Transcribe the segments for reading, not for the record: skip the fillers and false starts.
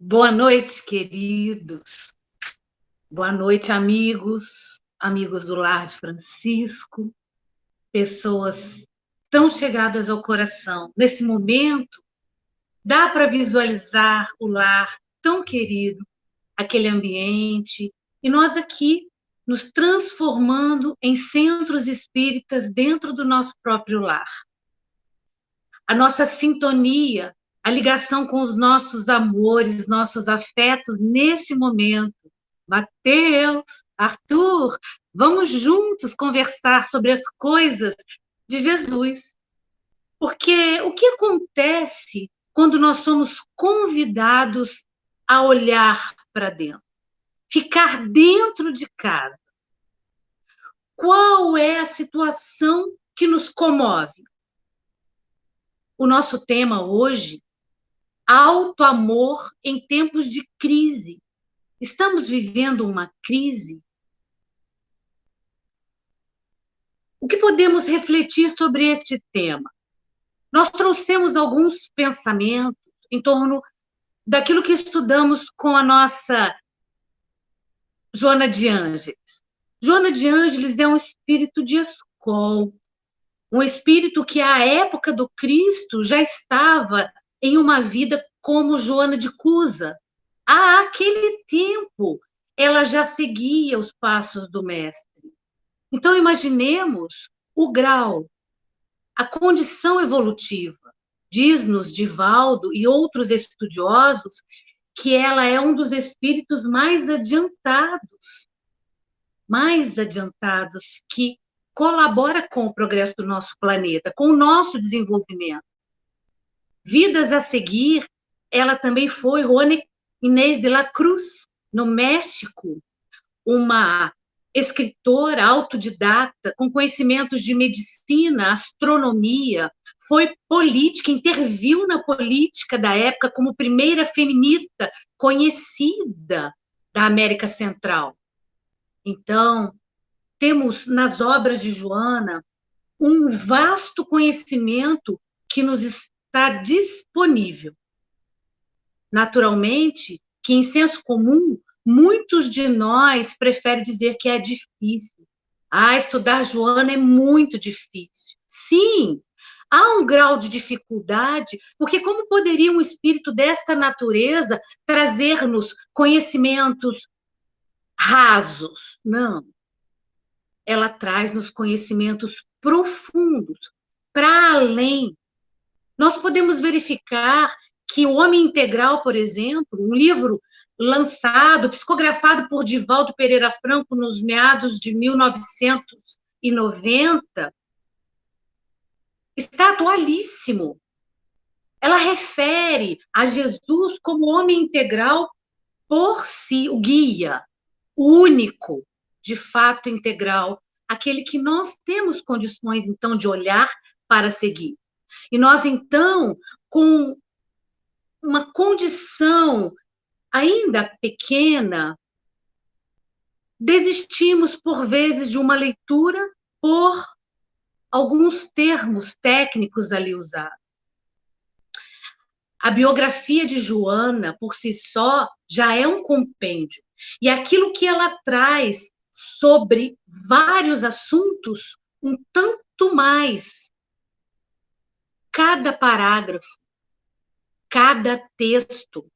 Boa noite, queridos. Boa noite, amigos, amigos do Lar de Francisco, pessoas tão chegadas ao coração. Nesse momento, dá para visualizar o lar tão querido, aquele ambiente, e nós aqui nos transformando em centros espíritas dentro do nosso próprio lar. A nossa sintonia, a ligação com os nossos amores, nossos afetos nesse momento. Mateus, Arthur, vamos juntos conversar sobre as coisas de Jesus. Porque o que acontece quando nós somos convidados a olhar para dentro? Ficar dentro de casa. Qual é a situação que nos comove? O nosso tema hoje, auto-amor em tempos de crise. Estamos vivendo uma crise? O que podemos refletir sobre este tema? Nós trouxemos alguns pensamentos em torno daquilo que estudamos com a nossa Joana de Ângeles. Joana de Ângeles é um espírito de escola, um espírito que, à época do Cristo, já estava em uma vida como Joana de Cusa. Aquele tempo, ela já seguia os passos do Mestre. Então, imaginemos o grau, a condição evolutiva. Diz-nos Divaldo e outros estudiosos que ela é um dos espíritos mais adiantados que colabora com o progresso do nosso planeta, com o nosso desenvolvimento. Vidas a seguir, ela também foi Juana Inés de la Cruz, no México, uma escritora autodidata, com conhecimentos de medicina, astronomia, foi política, interviu na política da época como primeira feminista conhecida da América Central. Então, temos nas obras de Joana um vasto conhecimento que nos está disponível. Naturalmente, que em senso comum, muitos de nós preferem dizer que é difícil. Estudar Joana é muito difícil. Sim, há um grau de dificuldade, porque como poderia um espírito desta natureza trazer-nos conhecimentos rasos? Não. Ela traz-nos conhecimentos profundos, para além. Nós podemos verificar que O Homem Integral, por exemplo, um livro lançado, psicografado por Divaldo Pereira Franco nos meados de 1990, está atualíssimo. Ela refere a Jesus como homem integral por si, o guia, o único, de fato integral, aquele que nós temos condições, então, de olhar para seguir. E nós, então, com uma condição ainda pequena, desistimos, por vezes, de uma leitura por alguns termos técnicos ali usados. A biografia de Joana, por si só, já é um compêndio. E aquilo que ela traz sobre vários assuntos, um tanto mais. Cada parágrafo, cada texto,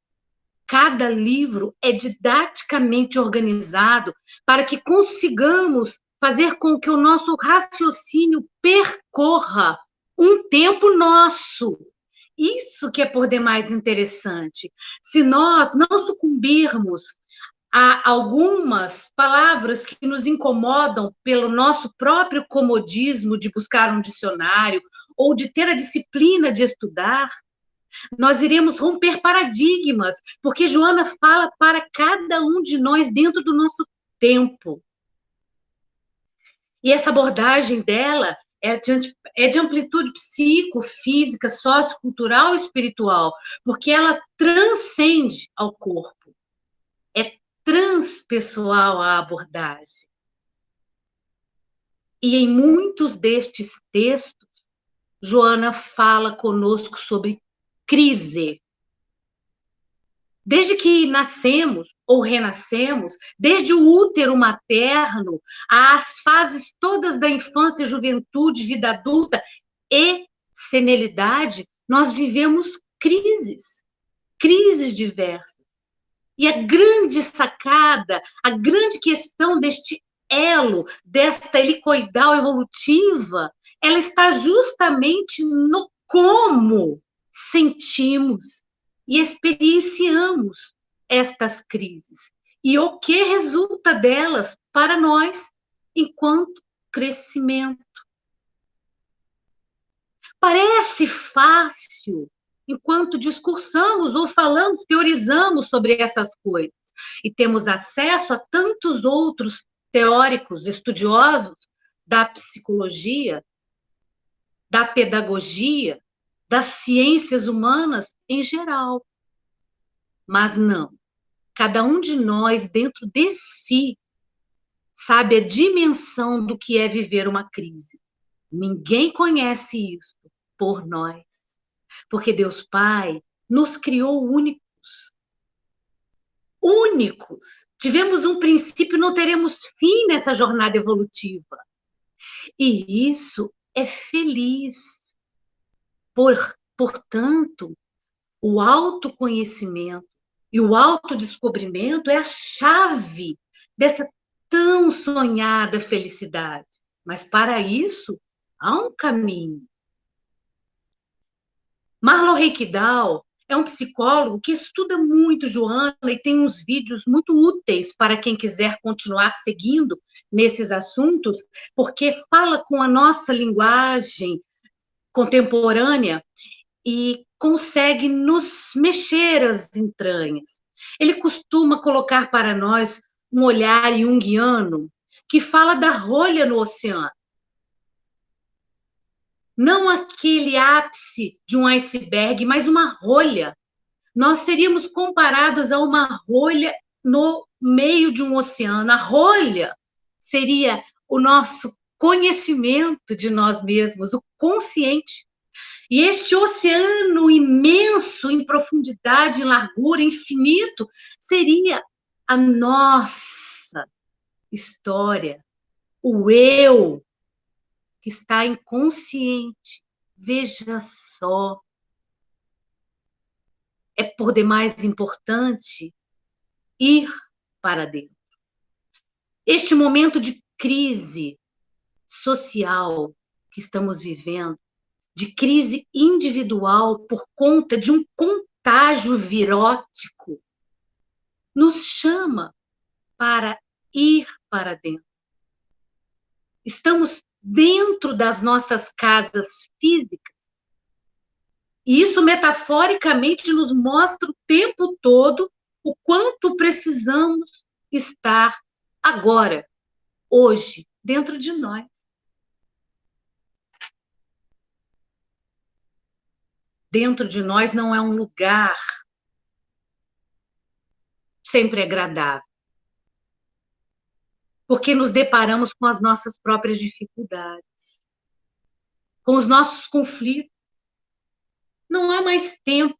cada livro é didaticamente organizado para que consigamos fazer com que o nosso raciocínio percorra um tempo nosso. Isso que é por demais interessante. Se nós não sucumbirmos a algumas palavras que nos incomodam pelo nosso próprio comodismo de buscar um dicionário ou de ter a disciplina de estudar, nós iremos romper paradigmas, porque Joana fala para cada um de nós dentro do nosso tempo. E essa abordagem dela é de amplitude psicofísica, sociocultural e espiritual, porque ela transcende ao corpo. É transpessoal a abordagem. E em muitos destes textos, Joana fala conosco sobre crise. Desde que nascemos ou renascemos, desde o útero materno, às fases todas da infância, juventude, vida adulta e senilidade, nós vivemos crises diversas. E a grande sacada, a grande questão deste elo, desta helicoidal evolutiva, ela está justamente no como sentimos e experienciamos estas crises e o que resulta delas para nós enquanto crescimento. Parece fácil enquanto discursamos ou falamos, teorizamos sobre essas coisas e temos acesso a tantos outros teóricos, estudiosos da psicologia, da pedagogia, das ciências humanas em geral. Mas não. Cada um de nós, dentro de si, sabe a dimensão do que é viver uma crise. Ninguém conhece isso por nós. Porque Deus Pai nos criou únicos. Únicos. Tivemos um princípio, não teremos fim nessa jornada evolutiva. E isso é feliz. Portanto, o autoconhecimento e o autodescobrimento é a chave dessa tão sonhada felicidade. Mas para isso, há um caminho. Marlon Reikdal é um psicólogo que estuda muito Joana e tem uns vídeos muito úteis para quem quiser continuar seguindo nesses assuntos, porque fala com a nossa linguagem contemporânea e consegue nos mexer as entranhas. Ele costuma colocar para nós um olhar junguiano que fala da rolha no oceano. Não aquele ápice de um iceberg, mas uma rolha. Nós seríamos comparados a uma rolha no meio de um oceano. A rolha seria o nosso conhecimento de nós mesmos, o consciente. E este oceano imenso, em profundidade, em largura, infinito, seria a nossa história, o eu, que está inconsciente. Veja só. É por demais importante ir para dentro. Este momento de crise social que estamos vivendo, de crise individual por conta de um contágio virótico, nos chama para ir para dentro. Estamos dentro das nossas casas físicas, e isso metaforicamente nos mostra o tempo todo o quanto precisamos estar agora, hoje, dentro de nós. Dentro de nós não é um lugar sempre agradável, porque nos deparamos com as nossas próprias dificuldades, com os nossos conflitos. Não há mais tempo,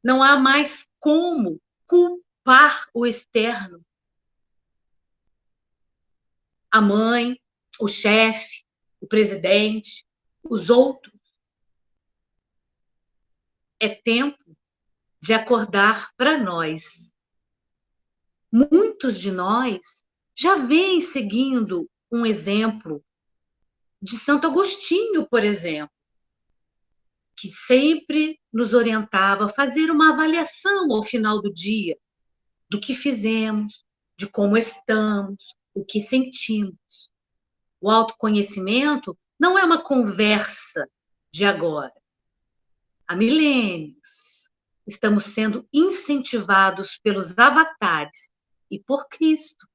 não há mais como culpar o externo. A mãe, o chefe, o presidente, os outros. É tempo de acordar para nós. Muitos de nós já vêm seguindo um exemplo de Santo Agostinho, por exemplo, que sempre nos orientava a fazer uma avaliação ao final do dia do que fizemos, de como estamos, o que sentimos. O autoconhecimento não é uma conversa de agora. Há milênios estamos sendo incentivados pelos avatares e por Cristo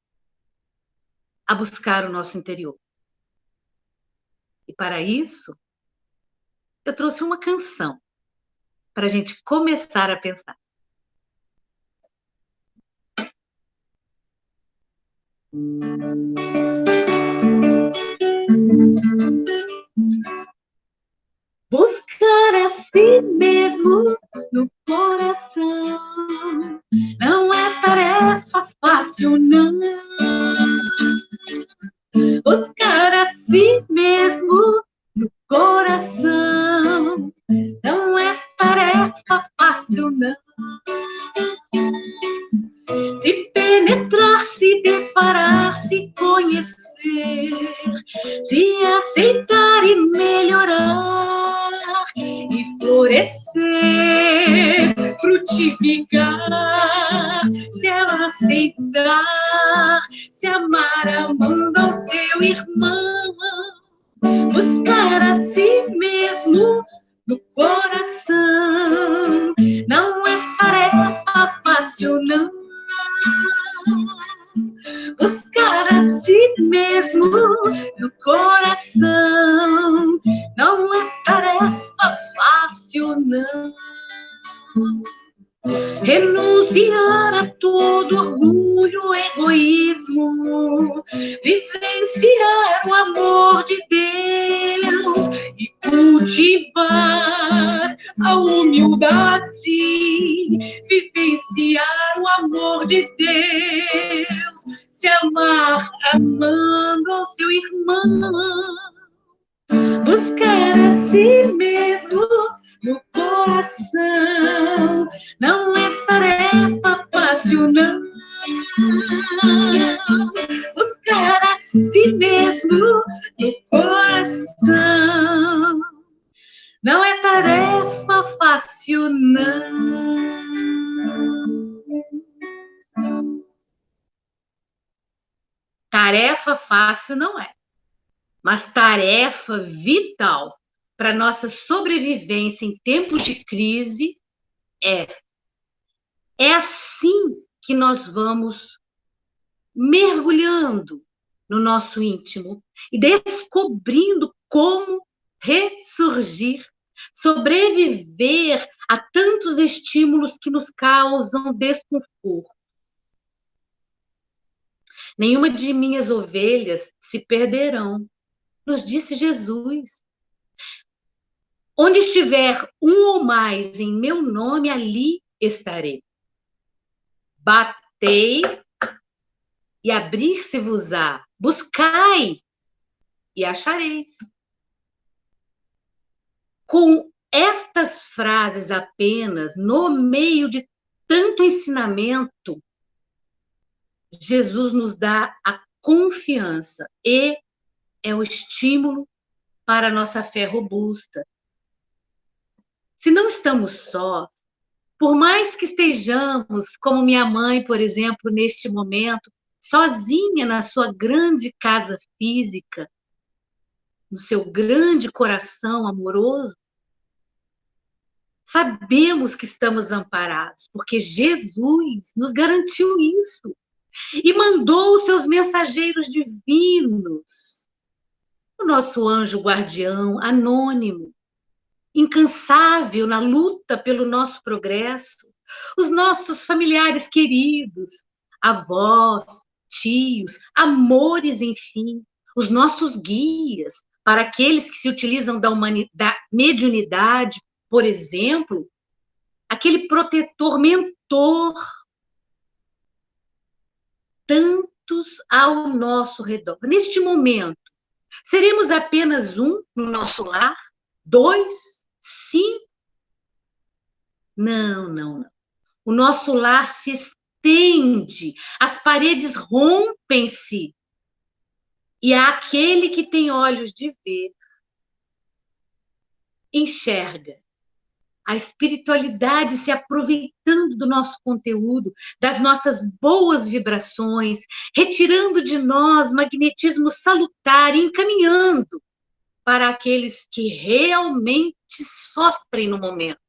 a buscar o nosso interior. E para isso, eu trouxe uma canção para a gente começar a pensar. Buscar a si mesmo no coração, si mesmo no coração. Não é tarefa fácil, não. Se penetrar, se deparar, se conhecer, se aceitar e melhorar, e florescer, frutificar, se ela aceitar, se amar amando ao seu irmão, buscar a si mesmo no coração. Não é tarefa fácil, não. Buscar a si mesmo no coração. Não é tarefa fácil, não. Renunciar a todo orgulho, egoísmo, vivenciar o amor de Deus e cultivar a humildade, vivenciar o amor de Deus, se amar amando ao seu irmão, buscar a si mesmo no coração. Não é tarefa fácil, não. Buscar a si mesmo no coração. Não é tarefa fácil, não. Tarefa fácil não é, mas tarefa vital para nossa sobrevivência em tempos de crise é. É assim que nós vamos mergulhando no nosso íntimo e descobrindo como ressurgir, sobreviver a tantos estímulos que nos causam desconforto. Nenhuma de minhas ovelhas se perderão, nos disse Jesus. Onde estiver um ou mais em meu nome, ali estarei. Batei e abrir-se-vos-á. Buscai e achareis. Com estas frases apenas, no meio de tanto ensinamento, Jesus nos dá a confiança e é o estímulo para a nossa fé robusta. Se não estamos sós, por mais que estejamos, como minha mãe, por exemplo, neste momento, sozinha na sua grande casa física, no seu grande coração amoroso, sabemos que estamos amparados, porque Jesus nos garantiu isso e mandou os seus mensageiros divinos, o nosso anjo guardião anônimo, incansável na luta pelo nosso progresso, os nossos familiares queridos, avós, tios, amores, enfim, os nossos guias, para aqueles que se utilizam da mediunidade, por exemplo, aquele protetor mentor, tantos ao nosso redor. Neste momento, seremos apenas um no nosso lar? 2? Sim? Não, não, não. O nosso lar se estende, as paredes rompem-se, e aquele que tem olhos de ver enxerga a espiritualidade se aproveitando do nosso conteúdo, das nossas boas vibrações, retirando de nós magnetismo salutar e encaminhando para aqueles que realmente sofrem no momento.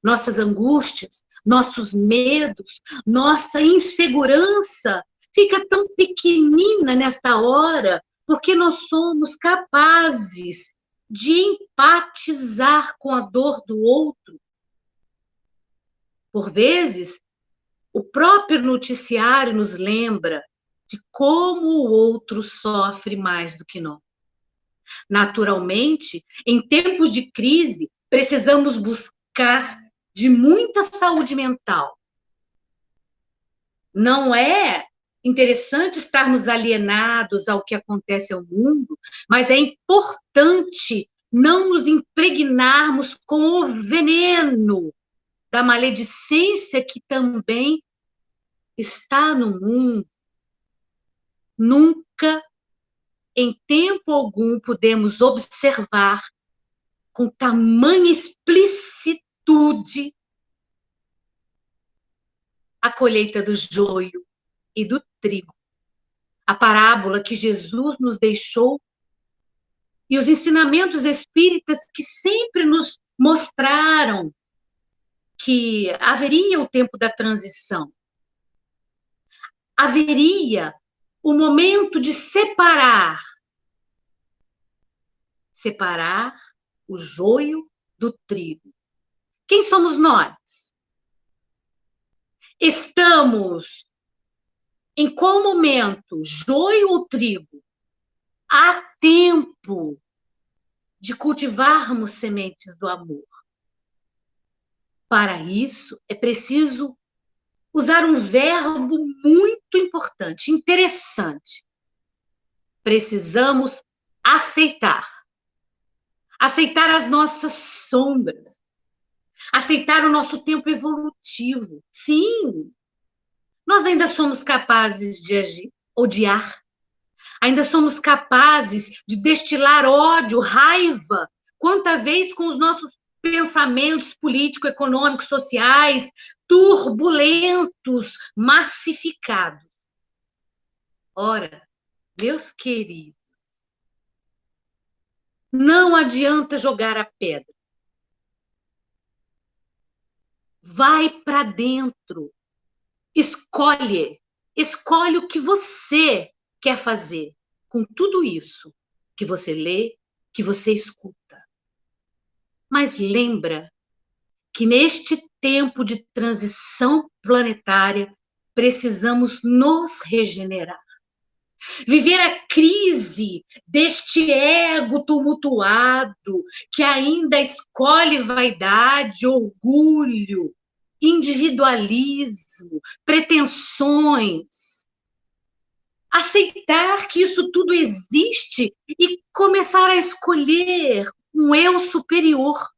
Nossas angústias, nossos medos, nossa insegurança fica tão pequenina nesta hora, porque nós somos capazes de empatizar com a dor do outro. Por vezes, o próprio noticiário nos lembra de como o outro sofre mais do que nós. Naturalmente, em tempos de crise, precisamos buscar de muita saúde mental. Não é interessante estarmos alienados ao que acontece ao mundo, mas é importante não nos impregnarmos com o veneno da maledicência que também está no mundo. Nunca, em tempo algum, podemos observar com tamanha explicitude a colheita do joio e do trigo. A parábola que Jesus nos deixou e os ensinamentos espíritas que sempre nos mostraram que haveria o tempo da transição. Haveria o momento de separar o joio do trigo. Quem somos nós? Estamos em qual momento, joio ou trigo? Há tempo de cultivarmos sementes do amor. Para isso, é preciso usar um verbo muito importante, interessante. Precisamos aceitar. Aceitar as nossas sombras. Aceitar o nosso tempo evolutivo. Sim, nós ainda somos capazes de odiar. Ainda somos capazes de destilar ódio, raiva, quanta vez com os nossos pensamentos político-econômicos, sociais, turbulentos, massificados. Ora, meus queridos, não adianta jogar a pedra. Vai para dentro. Escolhe o que você quer fazer com tudo isso que você lê, que você escuta. Mas lembra que neste tempo de transição planetária precisamos nos regenerar. Viver a crise deste ego tumultuado que ainda escolhe vaidade, orgulho, individualismo, pretensões. Aceitar que isso tudo existe e começar a escolher um eu superior,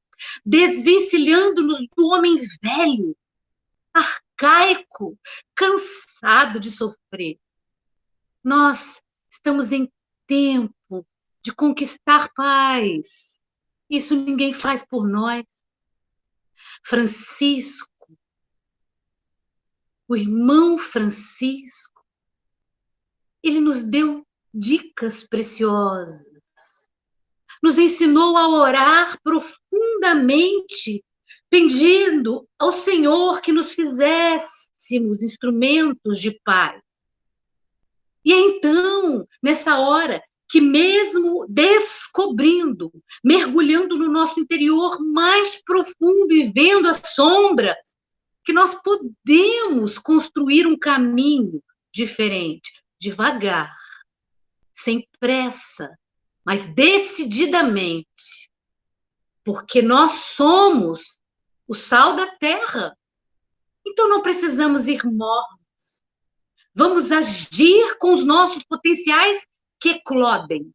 desvencilhando-nos do homem velho, arcaico, cansado de sofrer. Nós estamos em tempo de conquistar paz. Isso ninguém faz por nós. Francisco, o irmão Francisco, ele nos deu dicas preciosas. Nos ensinou a orar profundamente, pedindo ao Senhor que nos fizéssemos instrumentos de paz. E é então, nessa hora, que mesmo descobrindo, mergulhando no nosso interior mais profundo e vendo as sombras, que nós podemos construir um caminho diferente, devagar, sem pressa, mas decididamente, porque nós somos o sal da terra. Então não precisamos ir mornos. Vamos agir com os nossos potenciais que eclodem.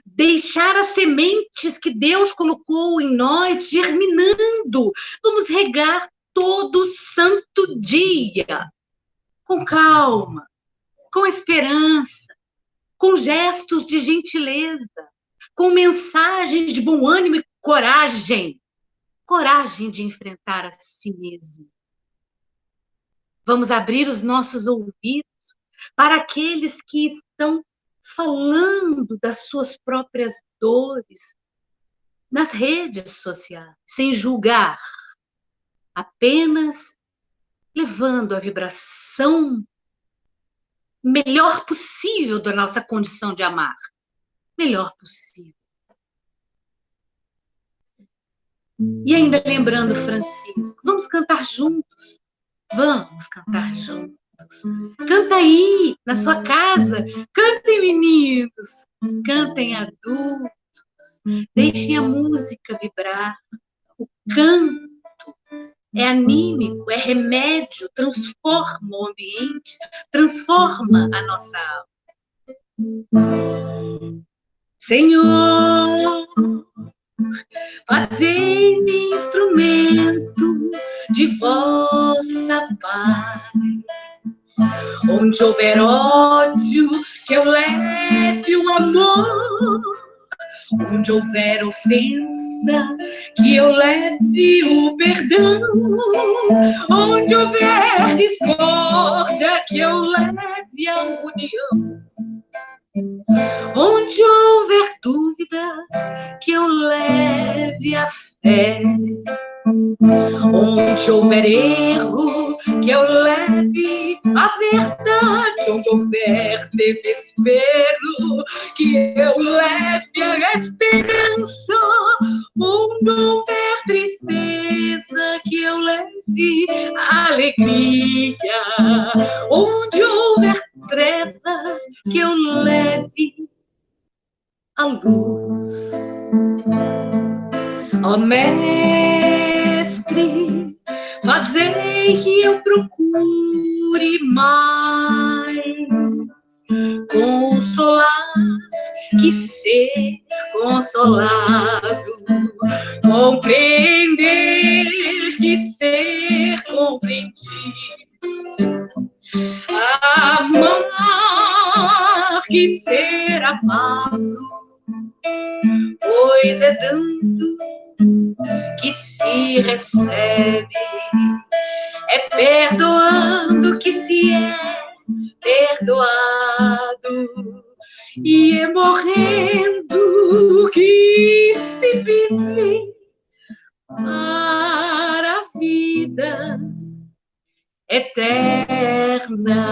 Deixar as sementes que Deus colocou em nós germinando. Vamos regar todo santo dia. Com calma, com esperança, com gestos de gentileza, com mensagens de bom ânimo e coragem. Coragem de enfrentar a si mesmo. Vamos abrir os nossos ouvidos para aqueles que estão falando das suas próprias dores nas redes sociais, sem julgar, apenas levando a vibração melhor possível da nossa condição de amar. Melhor possível. E ainda lembrando Francisco, vamos cantar juntos. Vamos cantar juntos. Canta aí, na sua casa. Cantem, meninos. Cantem, adultos. Deixem a música vibrar. O canto é anímico, é remédio, transforma o ambiente, transforma a nossa alma. Senhor, fazei-me instrumento de vossa paz. Onde houver ódio, que eu leve o amor. Onde houver ofensa, que eu leve o perdão. Onde houver discórdia, que eu leve a união. Onde houver dúvidas, que eu leve a fé. Onde houver erro, que eu leve a verdade. Onde houver desespero, que eu leve a esperança. Onde houver tristeza, que eu leve a alegria. Onde houver trevas, que eu leve a luz. Ó Mestre, fazei que eu procure mais consolar que ser consolado, compreender que ser compreendido, amar que ser amado, pois é dando que se recebe, é perdoando que se é perdoado, e é morrendo que se vive para a vida eterna.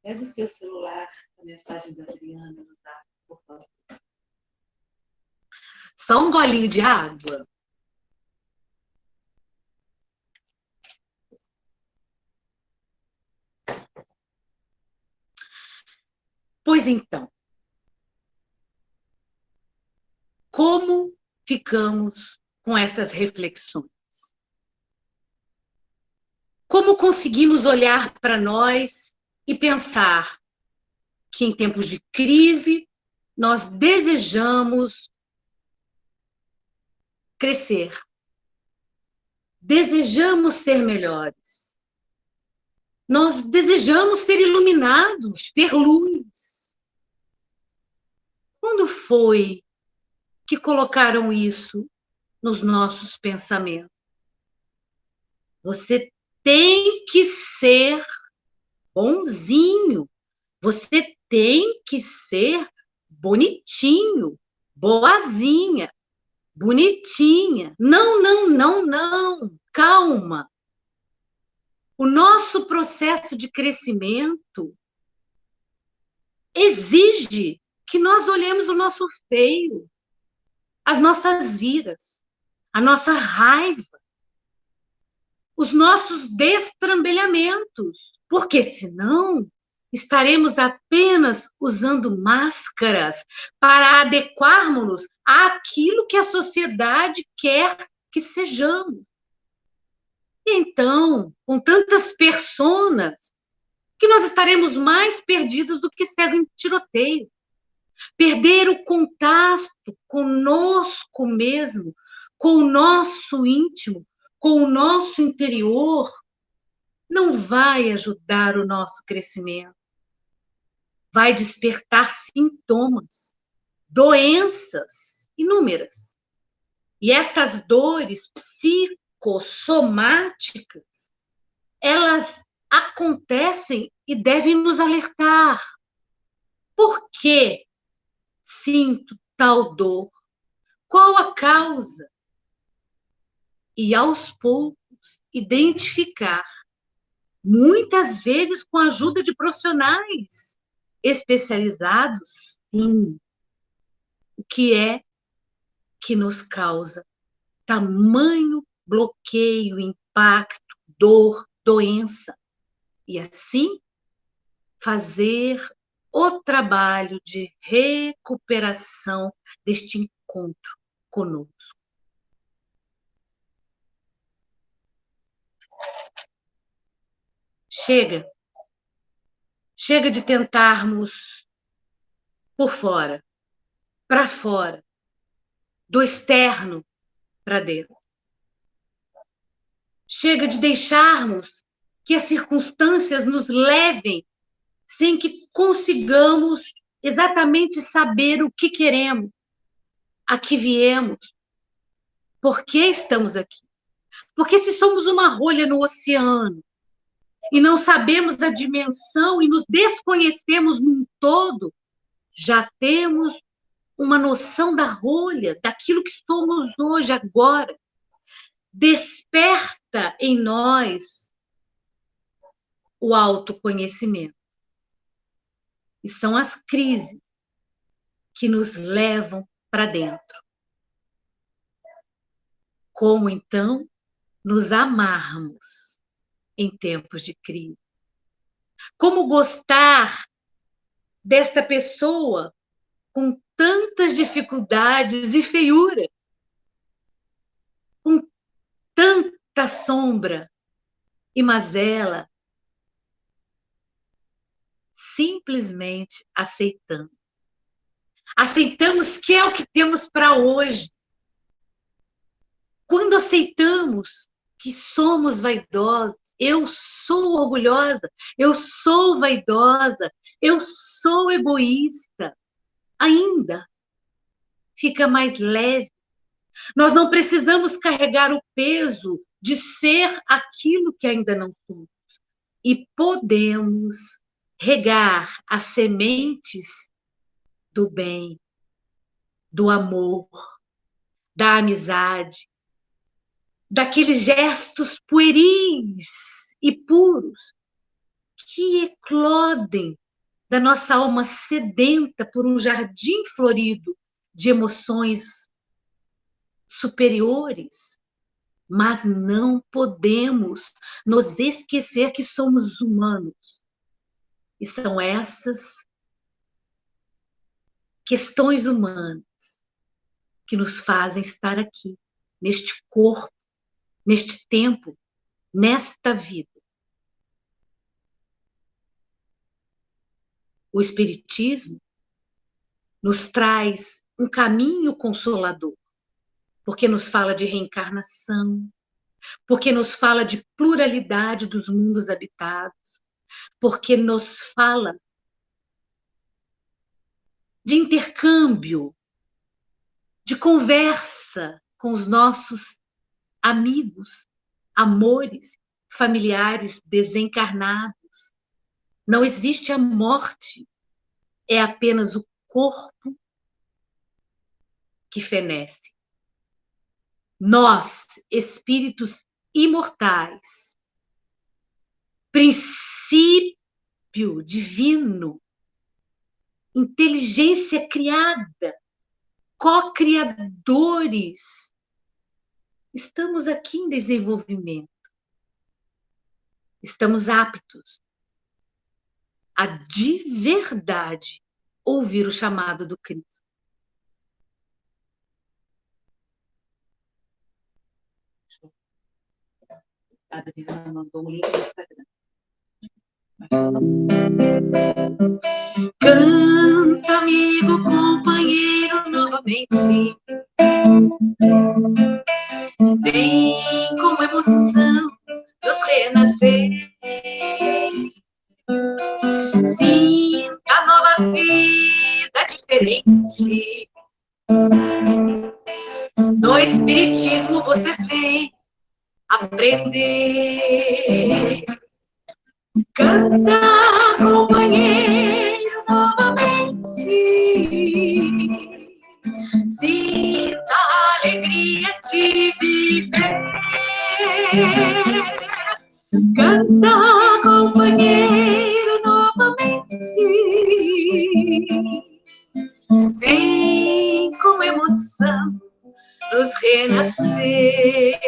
Pega o seu celular, a mensagem da Adriana, tá? Por favor. Só um golinho de água. Pois então, como ficamos com essas reflexões? Como conseguimos olhar para nós e pensar que em tempos de crise nós desejamos crescer, desejamos ser melhores, nós desejamos ser iluminados, ter luz. Quando foi que colocaram isso nos nossos pensamentos? Você tem que ser bonzinho, você tem que ser bonitinho, boazinha, bonitinha. Não, não, não, não. Calma. O nosso processo de crescimento exige que nós olhemos o nosso feio, as nossas iras, a nossa raiva, os nossos destrambelhamentos, porque senão estaremos apenas usando máscaras para adequarmos-nos àquilo que a sociedade quer que sejamos. Então, com tantas personas, que nós estaremos mais perdidos do que cego em tiroteio. Perder o contato conosco mesmo, com o nosso íntimo, com o nosso interior, não vai ajudar o nosso crescimento. Vai despertar sintomas, doenças inúmeras. E essas dores psicossomáticas, elas acontecem e devem nos alertar. Por que sinto tal dor? Qual a causa? E aos poucos identificar, muitas vezes com a ajuda de profissionais especializados, sim, o que é que nos causa tamanho bloqueio, impacto, dor, doença. E assim, fazer o trabalho de recuperação deste encontro conosco. Chega. Chega de tentarmos por fora, para fora, do externo para dentro. Chega de deixarmos que as circunstâncias nos levem sem que consigamos exatamente saber o que queremos, a que viemos, por que estamos aqui. Porque se somos uma rolha no oceano e não sabemos a dimensão e nos desconhecemos num todo, já temos uma noção da rolha, daquilo que somos hoje, agora. Desperta em nós o autoconhecimento. E são as crises que nos levam para dentro. Como, então, nos amarmos em tempos de crise? Como gostar desta pessoa com tantas dificuldades e feiura? Com tanta sombra e mazela? Simplesmente aceitando. Aceitamos que é o que temos para hoje. Quando aceitamos que somos vaidosos, eu sou orgulhosa, eu sou vaidosa, eu sou egoísta, ainda fica mais leve. Nós não precisamos carregar o peso de ser aquilo que ainda não somos. E podemos regar as sementes do bem, do amor, da amizade, daqueles gestos pueris e puros que eclodem da nossa alma sedenta por um jardim florido de emoções superiores. Mas não podemos nos esquecer que somos humanos. E são essas questões humanas que nos fazem estar aqui, neste corpo, neste tempo, nesta vida. O Espiritismo nos traz um caminho consolador, porque nos fala de reencarnação, porque nos fala de pluralidade dos mundos habitados, porque nos fala de intercâmbio, de conversa com os nossos amigos, amores, familiares desencarnados. Não existe a morte, é apenas o corpo que fenece. Nós, espíritos imortais, princípio divino, inteligência criada, co-criadores, estamos aqui em desenvolvimento. Estamos aptos a de verdade ouvir o chamado do Cristo. A Adriana mandou um link no Instagram. Canta, amigo, companheiro, novamente. Vem com emoção nos renascer. Sinta a nova vida diferente. No Espiritismo você vem aprender. Canta, companheiro, novamente. Sinta a alegria de viver. Canta, companheiro, novamente. Vem com emoção nos renascer.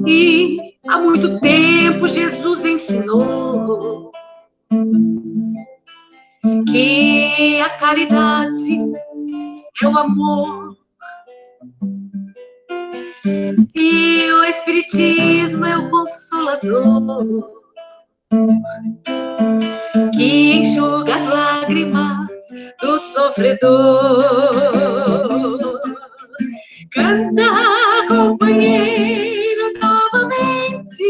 E há muito tempo Jesus ensinou que a caridade é o amor. E o Espiritismo é o Consolador, que enxuga as lágrimas do sofredor. Canta, companheiro, novamente,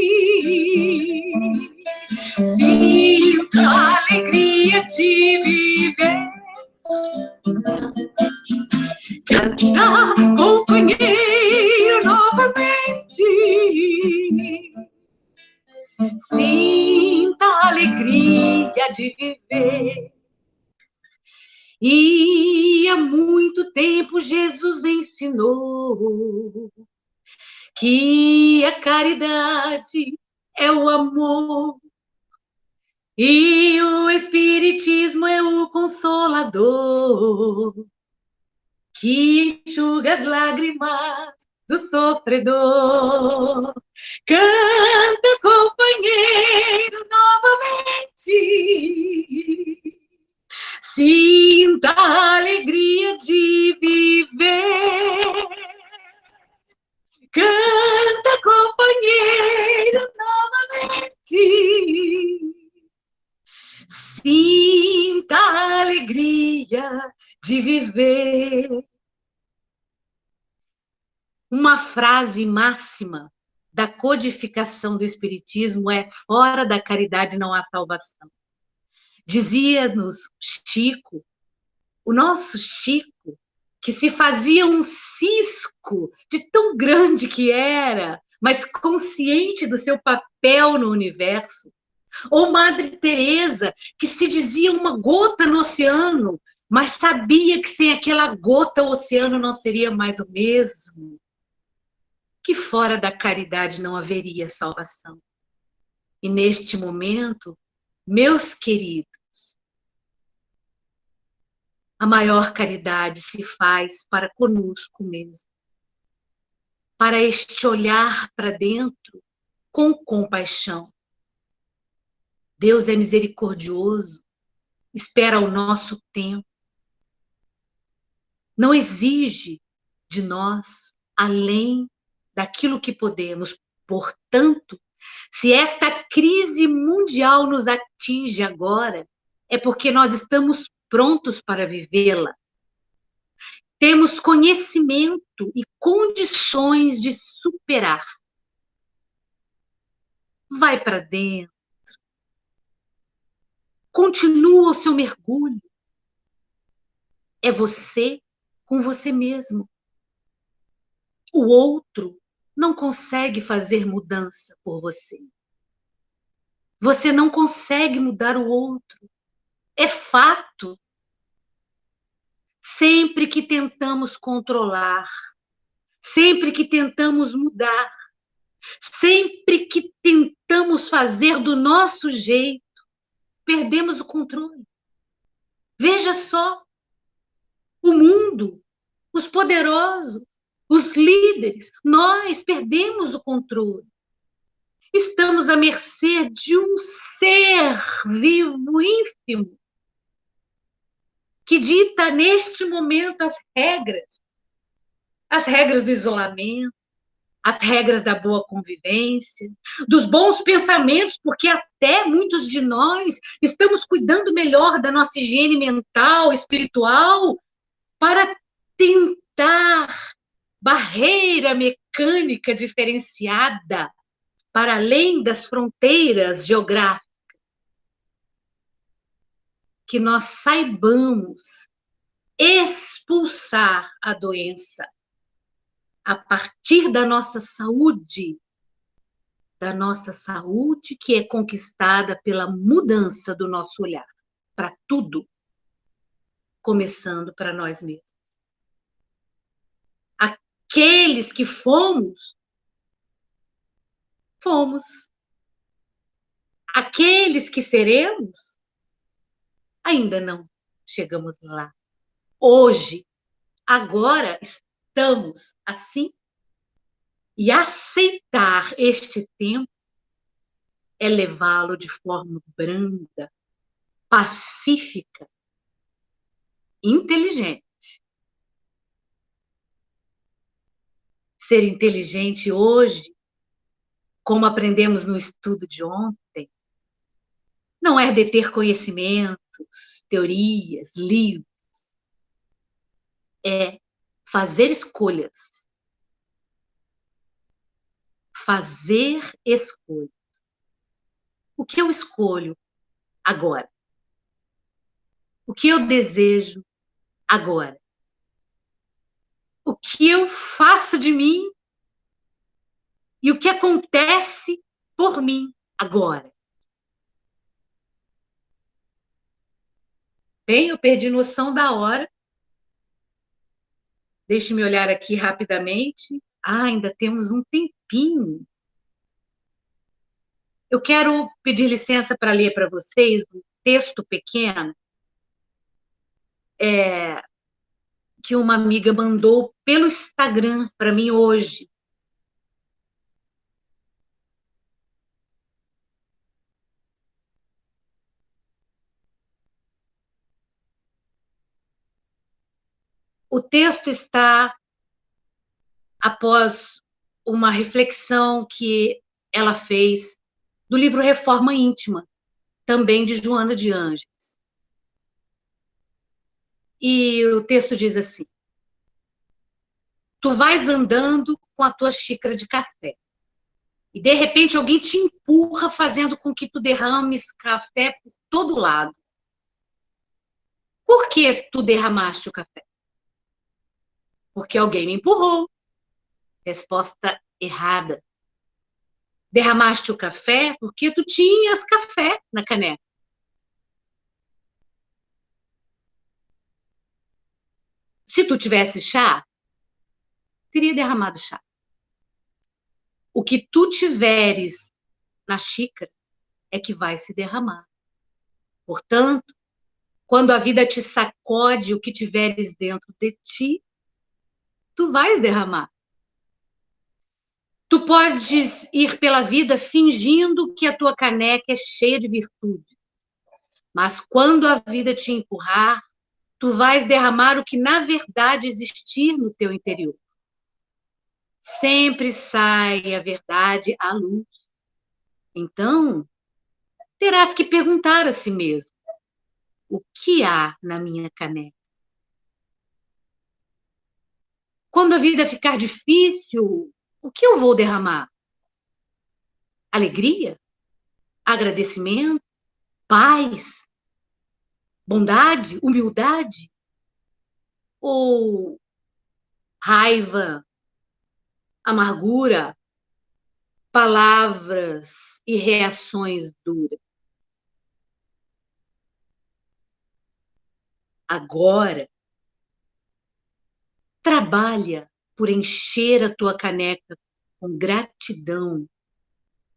sinta a alegria de viver. Canta, companheiro, novamente, sinta a alegria de viver. E há muito tempo Jesus ensinou que a caridade é o amor e o Espiritismo é o Consolador, que enxuga as lágrimas do sofredor. Canta, companheiro, novamente, sinta a alegria de viver. Canta, companheiro, novamente, sinta a alegria de viver. Uma frase máxima da codificação do Espiritismo é: fora da caridade não há salvação. Dizia-nos Chico, o nosso Chico, que se fazia um cisco de tão grande que era, mas consciente do seu papel no universo. Ou Madre Teresa, que se dizia uma gota no oceano, mas sabia que sem aquela gota o oceano não seria mais o mesmo. Que fora da caridade não haveria salvação. E neste momento, meus queridos, a maior caridade se faz para conosco mesmo, para este olhar para dentro com compaixão. Deus é misericordioso, espera o nosso tempo, não exige de nós além daquilo que podemos. Portanto, se esta crise mundial nos atinge agora, é porque nós estamos prontos para vivê-la. Temos conhecimento e condições de superar. Vai para dentro. Continua o seu mergulho. É você com você mesmo. O outro não consegue fazer mudança por você. Você não consegue mudar o outro. É fato. Sempre que tentamos controlar, sempre que tentamos mudar, sempre que tentamos fazer do nosso jeito, perdemos o controle. Veja só, o mundo, os poderosos, os líderes, nós perdemos o controle. Estamos à mercê de um ser vivo, ínfimo, que dita neste momento as regras do isolamento, as regras da boa convivência, dos bons pensamentos, porque até muitos de nós estamos cuidando melhor da nossa higiene mental, espiritual, para tentar barreira mecânica diferenciada para além das fronteiras geográficas. Que nós saibamos expulsar a doença a partir da nossa saúde que é conquistada pela mudança do nosso olhar para tudo, começando para nós mesmos. Aqueles que fomos. Aqueles que seremos, ainda não chegamos lá. Hoje, agora, estamos assim. E aceitar este tempo é levá-lo de forma branda, pacífica, inteligente. ser inteligente hoje, como aprendemos no estudo de ontem, não é deter conhecimentos, teorias, livros. É fazer escolhas. Fazer escolhas. O que eu escolho agora? O que eu desejo agora? O que eu faço de mim e o que acontece por mim agora? Bem, eu perdi noção da hora. Deixe-me olhar aqui rapidamente. Ainda temos um tempinho. Eu quero pedir licença para ler para vocês um texto pequeno que uma amiga mandou pelo Instagram para mim hoje. O texto está após uma reflexão que ela fez do livro Reforma Íntima, também de Joana de Ângeles. E o texto diz assim: tu vais andando com a tua xícara de café e de repente alguém te empurra, fazendo com que tu derrames café por todo lado. Por que tu derramaste o café? Porque alguém me empurrou. Resposta errada. Derramaste o café porque tu tinhas café na caneca. Se tu tivesse chá, teria derramado chá. O que tu tiveres na xícara é que vai se derramar. Portanto, quando a vida te sacode o que tiveres dentro de ti, tu vais derramar. Tu podes ir pela vida fingindo que a tua caneca é cheia de virtude. Mas quando a vida te empurrar, tu vais derramar o que na verdade existir no teu interior. Sempre sai a verdade à luz. Então, terás que perguntar a si mesmo: o que há na minha caneca? Quando a vida ficar difícil, o que eu vou derramar? Alegria? Agradecimento? Paz? Bondade? Humildade? Ou raiva? Amargura? Palavras e reações duras? Agora, trabalha por encher a tua caneca com gratidão,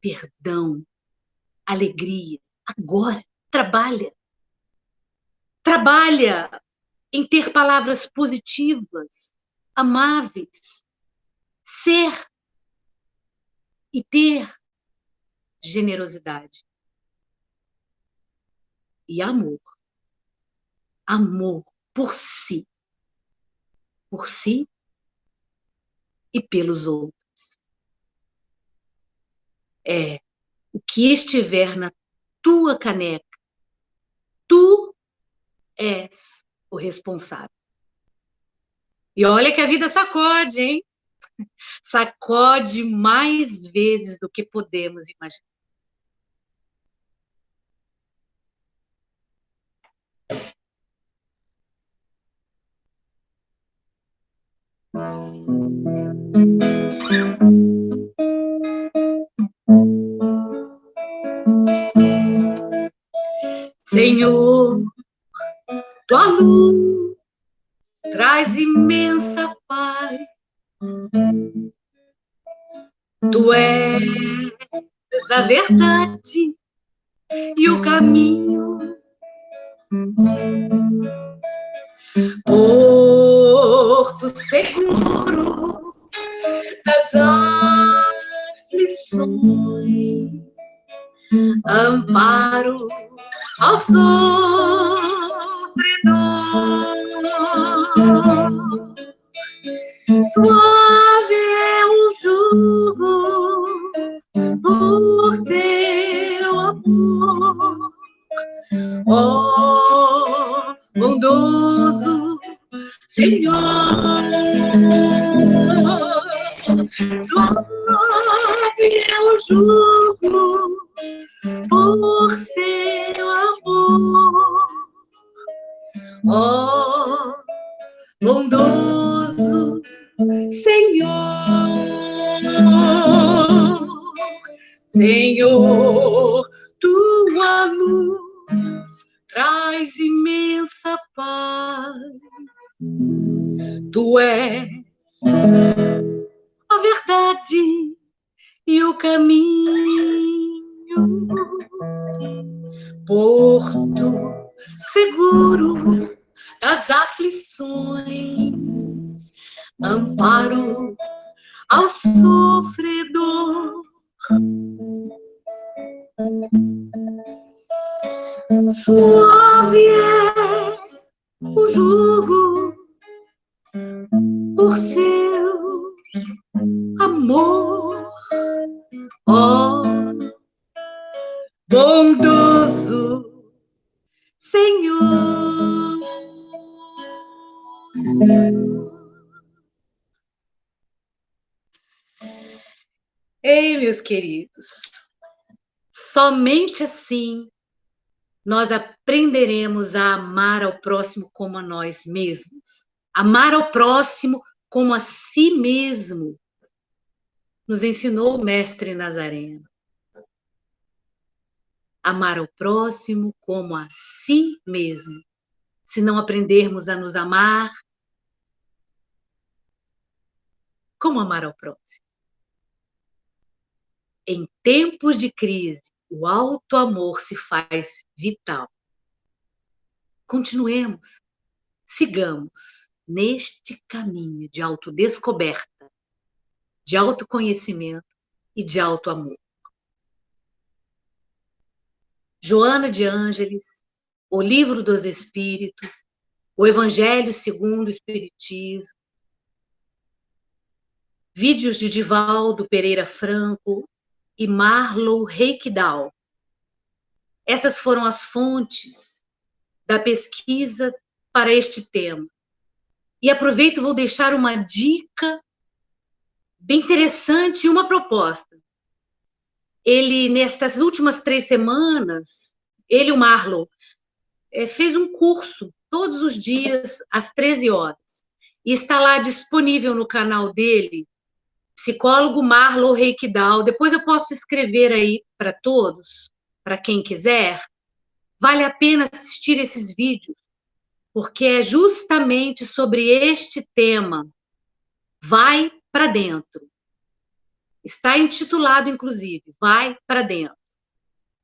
perdão, alegria. Agora, trabalha. Trabalha em ter palavras positivas, amáveis, ser e ter generosidade e amor. Amor por si e pelos outros. É o que estiver na tua caneca, tu és o responsável. E olha que a vida sacode, hein? Sacode mais vezes do que podemos imaginar. Senhor, tua luz traz imensa paz. Tu és a verdade e o caminho. Porto seguro das aflições, amparo ao sofredor. Suave é bondoso Senhor, suave é o jugo por seu amor, ó bondoso Senhor, Senhor, tua luz traz imensa paz. Tu és a verdade e o caminho, porto seguro das aflições, amparo ao sofredor. Suave é o jugo por seu amor, ó bondoso Senhor. Ei, meus queridos, somente assim nós aprenderemos a amar ao próximo como a nós mesmos. Amar ao próximo como a si mesmo, nos ensinou o mestre Nazareno. Amar ao próximo como a si mesmo. Se não aprendermos a nos amar, como amar ao próximo? Em tempos de crise, o alto amor se faz vital. Continuemos, sigamos neste caminho de autodescoberta, de autoconhecimento e de autoamor. Joana de Ângeles, O Livro dos Espíritos, O Evangelho segundo o Espiritismo, vídeos de Divaldo Pereira Franco e Marlow Reikdal. Essas foram as fontes da pesquisa para este tema. E aproveito, vou deixar uma dica bem interessante e uma proposta. Ele, nestas últimas 3 semanas, ele, o Marlow, fez um curso todos os dias, às 13 horas. E está lá disponível no canal dele, Psicólogo Marlow Reikdal. Depois eu posso escrever aí para todos, para quem quiser. Vale a pena assistir esses vídeos, porque é justamente sobre este tema. Vai para dentro. Está intitulado, inclusive, Vai para dentro.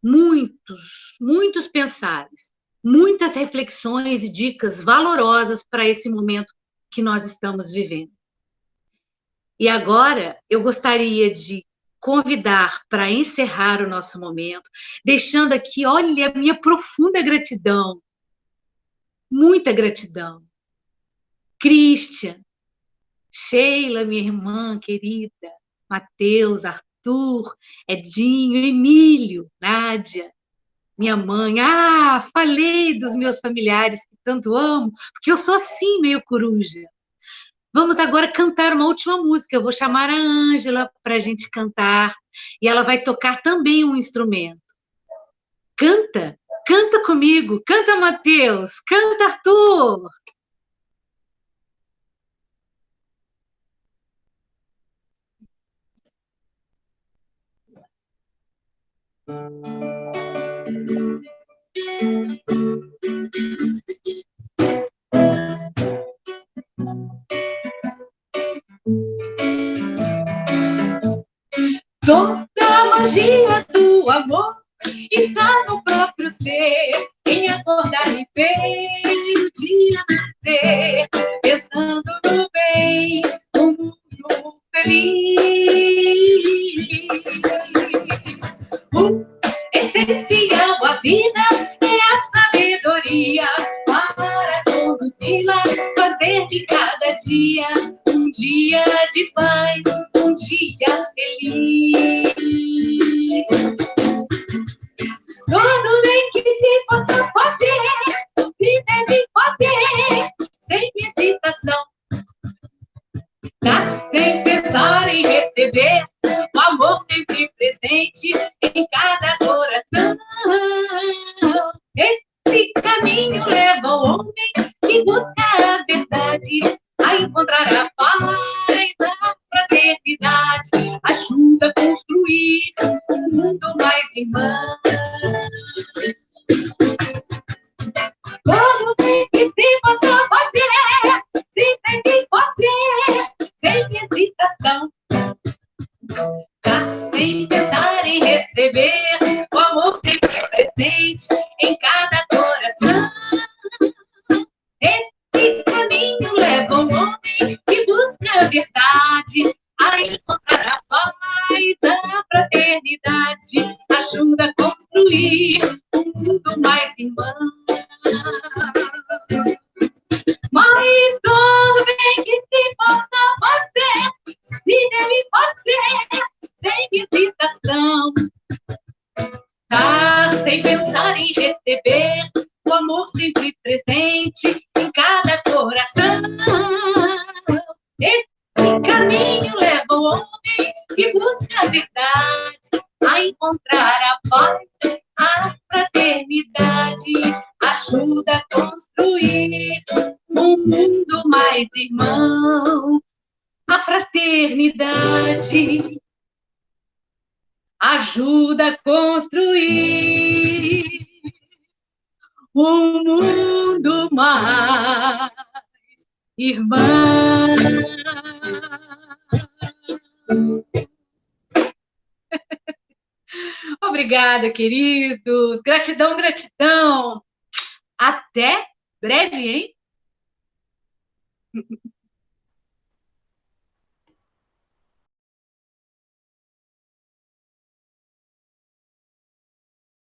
Muitos pensares, muitas reflexões e dicas valorosas para esse momento que nós estamos vivendo. E agora eu gostaria de convidar para encerrar o nosso momento, deixando aqui, olha, a minha profunda gratidão, muita gratidão. Christian, Sheila, minha irmã querida, Mateus, Arthur, Edinho, Emílio, Nádia, minha mãe. Falei dos meus familiares que tanto amo, porque eu sou assim, meio coruja. Vamos agora cantar uma última música. Eu vou chamar a Ângela para a gente cantar, e ela vai tocar também um instrumento. Canta, canta comigo, canta, Mateus, canta, Arthur. Toda a magia do amor está no próprio ser. Em acordar e ver o dia nascer, pensando no bem, um mundo feliz. O essencial à vida é a sabedoria para conduzi-la, fazer de cada dia um dia de paz, um dia feliz. Todo bem que se possa fazer, se deve fazer. ao homem que busca a verdade a encontrar a paz da fraternidade. Ajuda a construir um mundo mais irmão. Como tem que se possa fazer, se tem que fazer, sem hesitação. Dar sem pensar em receber, o amor sempre presente em cada coração. Esse caminho leva o homem que busca a verdade a encontrar a paz da fraternidade. Ajuda a construir um mundo mais irmão. Mas todo bem que se possa fazer, se deve fazer, sem hesitação. Dar sem pensar em receber, o amor sempre presente em cada coração. Esse caminho leva o homem que busca a verdade a encontrar a paz, a fraternidade. Ajuda a construir um mundo mais irmão. A fraternidade ajuda a construir um mundo mais irmão. Obrigada, queridos. Gratidão, gratidão. Até breve, hein?